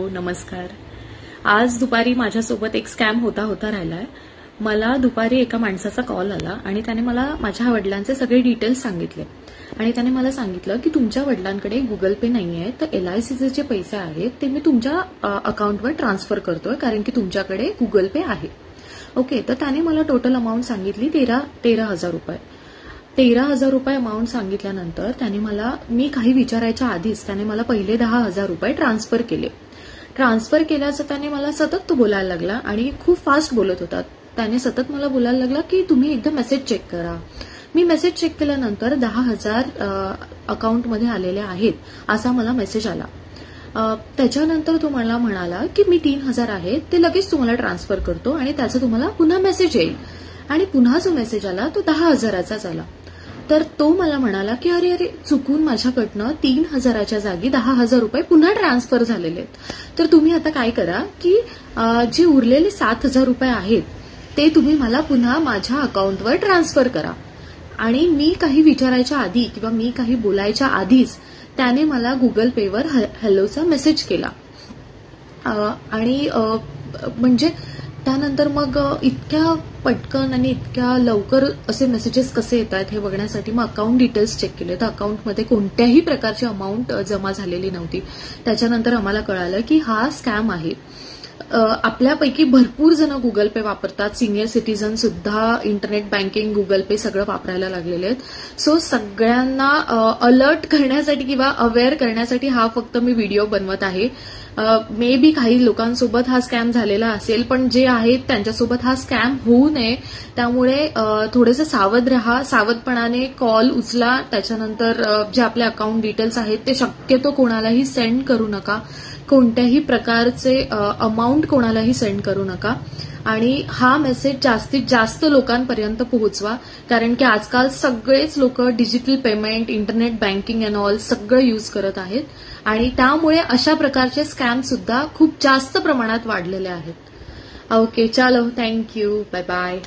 नमस्कार। आज दुपारी माझ्यासोबत एक स्कॅम होता राहिलाय। मला दुपारी एका माणसाचा कॉल आला आणि त्याने मला माझ्या वडिलांचे सगळे डिटेल्स सांगितले आणि त्याने मला सांगितलं की तुमच्या वडिलांकडे गुगल पे नाहीये, तर LICचे जे पैसे आहेत ते मी तुमच्या अकाउंटवर ट्रान्सफर करतोय कारण की तुमच्याकडे गुगल पे आहे। ओके, तर त्याने मला टोटल अमाउंट सांगितली 13,000 रुपये। 13,000 रुपये अमाउंट सांगितल्यानंतर त्याने मला, मी काही विचारायच्या आधीच त्याने मला पहिले 10,000 रुपये ट्रान्सफर केले। ट्रान्सफर केल्याचं त्याने मला सतत तो बोलायला लागला आणि खूप फास्ट बोलत होता। त्याने सतत मला बोलायला लागला की तुम्ही एकदा मेसेज चेक करा। मी मेसेज चेक केल्यानंतर 10,000 अकाउंटमध्ये आलेले आहेत असा मला मेसेज आला। त्याच्यानंतर तो मला म्हणाला की मी 3,000 आहेत ते लगेच तुम्हाला ट्रान्सफर करतो आणि त्याचा तुम्हाला पुन्हा मेसेज येईल। आणि पुन्हा जो मेसेज आला तो 10,000चाच आला। तर तो मला म्हणाला की अरे अरे चुकून माझ्याकडनं 3,000च्या जागी 10,000 रुपये पुन्हा ट्रान्सफर झालेले आहेत। तर तुम्ही आता काय करा की जे उरलेले 7,000 रुपये आहेत ते तुम्ही मला पुन्हा माझ्या अकाउंटवर ट्रान्सफर करा। आणि मी काही विचारायच्या आधी किंवा मी काही बोलायच्या आधीच त्याने मला गुगल पेवर हॅलोचा मेसेज केला। आणि म्हणजे त्यानंतर मग इतक्या पटकन आणि इतक्या लवकर असे मेसेजेस कसे येतात हे बघण्यासाठी मग अकाउंट डिटेल्स चेक केले, तर अकाउंटमध्ये कोणत्याही प्रकारची अमाउंट जमा झालेली नव्हती। त्याच्यानंतर आम्हाला कळालं की हा स्कॅम आहे। आपल्यापैकी भरपूर जण गुगल पे वापरतात, सिनियर सिटीजन सुद्धा इंटरनेट बँकिंग गुगल पे सगळं वापरायला लागलेले आहेत। सो सगळ्यांना अलर्ट करण्यासाठी किंवा अवेअर करण्यासाठी हा फक्त मी व्हिडिओ बनवत आहे। मे बी काही लोकांसोबत हा स्कॅम झालेला असेल, पण जे आहेत त्यांच्यासोबत हा स्कॅम होऊ नये त्यामुळे थोडेसे सावध राहा, सावधपणाने कॉल उचला। त्याच्यानंतर जे आपले अकाउंट डिटेल्स आहेत ते शक्यतो कोणालाही सेंड करू नका, कोणत्याही प्रकारचे अमाउंट कोणालाही सेंड करू नका आणि हा मेसेज जास्तीत जास्त लोकांपर्यंत पोहोचवा, कारण की आजकाल सगळेच लोक digital payment, internet banking and all सगळं यूज करत आहेत आणि त्यामुळे अशा प्रकारचे स्कॅम सुद्धा खूप जास्त प्रमाणात वाढलेले आहेत। ओके, चलो, थँक्यू, बाय बाय।